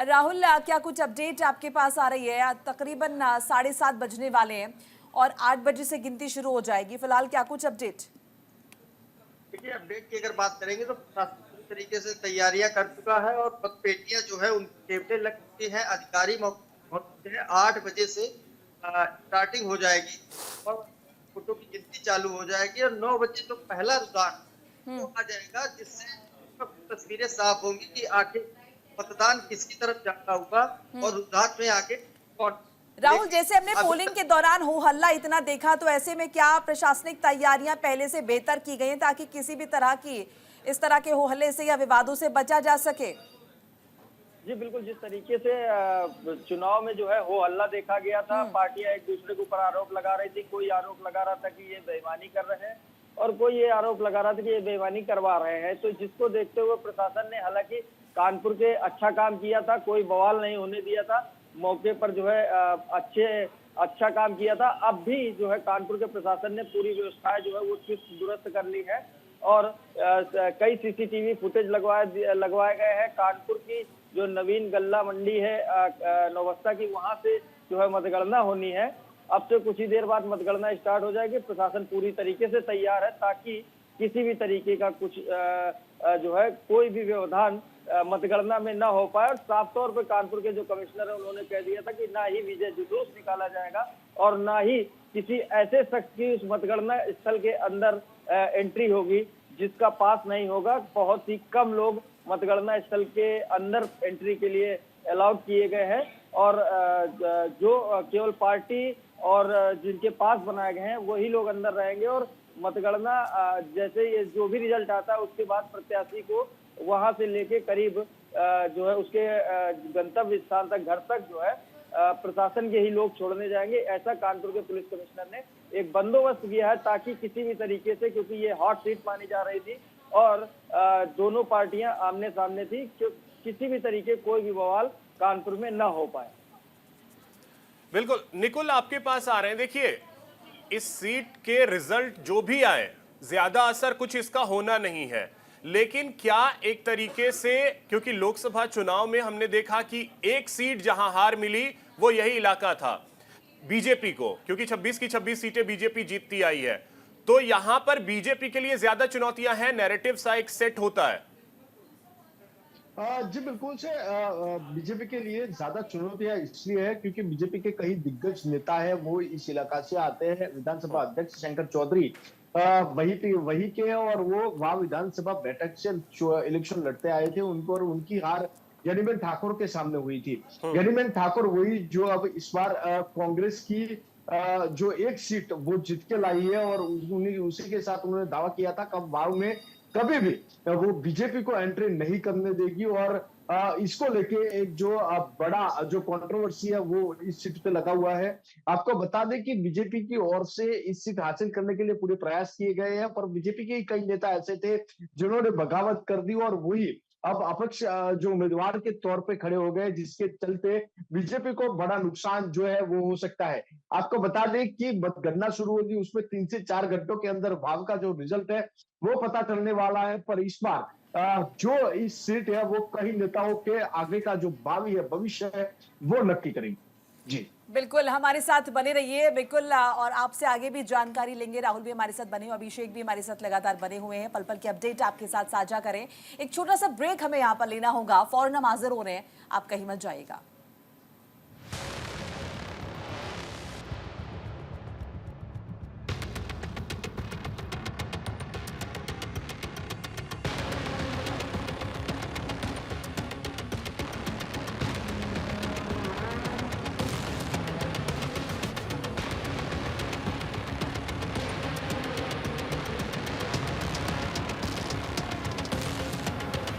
राहुल, क्या कुछ अपडेट आपके पास आ रही है? तकरीबन 7:30 बजने वाले हैं और 8 बजे से गिनती शुरू हो जाएगी। फिलहाल क्या कुछ अपडेट? देखिए, अपडेट की अगर बात करेंगे तो प्रशासन पूरी तरीके से तैयारियां कर चुका है और मतपेटियां जो है उनकी टेबलें लग चुकी हैं। अधिकारी पहुंच चुके हैं। 8 बजे से स्टार्टिंग हो जाएगी और वोटों की गिनती चालू हो जाएगी और 9 बजे जो पहला रुझान वो आ जाएगा, जिससे तस्वीरें साफ होंगी कि आखिर मतदान किसकी तरफ ज्यादा हुआ और रुझान में आगे कौन। राहुल, लेकिन जैसे हमने अभी पोलिंग तक के दौरान हो हल्ला इतना देखा, तो ऐसे में क्या प्रशासनिक तैयारियां पहले से बेहतर की गई हैं ताकि किसी भी तरह की इस तरह के हो हल्ले से या विवादों से बचा जा सके? जी बिल्कुल, जिस तरीके से चुनाव में जो है हो हल्ला देखा गया था, पार्टियां एक दूसरे के ऊपर आरोप लगा रही थी। कोई आरोप लगा रहा था कि ये बेईमानी कर रहे हैं और कोई ये आरोप लगा रहा था कि ये बेईमानी करवा रहे हैं। तो जिसको देखते हुए प्रशासन ने हालांकि कानपुर के अच्छा काम किया था, कोई बवाल नहीं होने दिया था। मौके पर जो है अच्छा काम किया था। अब भी जो है कानपुर के प्रशासन ने पूरी व्यवस्थाएं जो है वो चुस्त दुरुस्त कर ली है और कई सीसीटीवी फुटेज लगवाए गए हैं। कानपुर की जो नवीन गल्ला मंडी है नौबस्ता की, वहां से जो है मतगणना होनी है। अब से कुछ ही देर बाद मतगणना स्टार्ट हो जाएगी। प्रशासन पूरी तरीके से तैयार है ताकि किसी भी तरीके का कुछ जो है कोई भी व्यवधान मतगणना में न हो पाए। और साफ तौर पर कानपुर के जो कमिश्नर है उन्होंने कह दिया था कि ना ही विजय जुलूस निकाला जाएगा और ना ही किसी ऐसे शख्स की उस मतगणना स्थल के अंदर एंट्री होगी जिसका पास नहीं होगा। बहुत ही कम लोग मतगणना स्थल के अंदर एंट्री के लिए अलाउड किए गए हैं और जो केवल पार्टी और जिनके पास बनाए गए हैं वही लोग अंदर रहेंगे। और मतगणना जैसे ये जो भी रिजल्ट आता है उसके बाद प्रत्याशी को वहां से लेके करीब जो है उसके गंतव्य स्थान तक, घर तक जो है प्रशासन के ही लोग छोड़ने जाएंगे। ऐसा कानपुर के पुलिस कमिश्नर ने एक बंदोबस्त किया है ताकि किसी भी तरीके से, क्योंकि ये हॉट सीट मानी जा रही थी और दोनों पार्टियां आमने सामने थी, किसी भी तरीके कोई भी बवाल कानपुर में न हो पाए। बिल्कुल निकुल, आपके पास आ रहे हैं। देखिए, इस सीट के रिजल्ट जो भी आए, ज्यादा असर कुछ इसका होना नहीं है, लेकिन क्या एक तरीके से, क्योंकि लोकसभा चुनाव में हमने देखा कि एक सीट जहां हार मिली वो यही इलाका था बीजेपी को, क्योंकि 26 की 26 सीटें बीजेपी जीतती आई है। तो यहां पर बीजेपी के लिए ज्यादा चुनौतियां हैं, नैरेटिव सा एक सेट होता है। जी बिल्कुल से बीजेपी के लिए ज्यादा चुनौतियां इसलिए है क्योंकि बीजेपी के कई दिग्गज नेता है वो इस इलाका से आते हैं। विधानसभा अध्यक्ष शंकर चौधरी वही के हैं और वो वहां विधानसभा बैठक से इलेक्शन लड़ते आए थे। उनको और उनकी हार गनीमन ठाकुर के सामने हुई थी। गनीमन ठाकुर वही जो अब इस बार कांग्रेस की जो एक सीट वो जीत के लाई है और उसी के साथ उन्होंने दावा किया था कब वाव में कभी भी वो बीजेपी को एंट्री नहीं करने देगी। और इसको लेके एक जो बड़ा जो कंट्रोवर्सी है वो इस सीट पे लगा हुआ है। आपको बता दें कि बीजेपी की ओर से इस सीट हासिल करने के लिए पूरे प्रयास किए गए हैं, पर बीजेपी के कई नेता ऐसे थे जिन्होंने बगावत कर दी और वही अब अपक्ष जो उम्मीदवार के तौर पे खड़े हो गए, जिसके चलते बीजेपी को बड़ा नुकसान जो है वो हो सकता है। आपको बता दें कि मतगणना शुरू होगी, उसमें 3 से 4 घंटों के अंदर भाव का जो रिजल्ट है वो पता चलने वाला है। पर इस बार जो इस सीट है वो कई नेताओं के आगे का जो भावी है, भविष्य है, वो नक्की करेंगे। जी बिल्कुल, हमारे साथ बने रहिए। बिल्कुल, और आपसे आगे भी जानकारी लेंगे। राहुल भी हमारे साथ बने, अभिषेक भी हमारे साथ लगातार बने हुए हैं, पल पल की अपडेट आपके साथ साझा करें। एक छोटा सा ब्रेक हमें यहाँ पर लेना होगा, फौरन हम हाजिर हो रहे हैं, आप कहीं मत जाइएगा।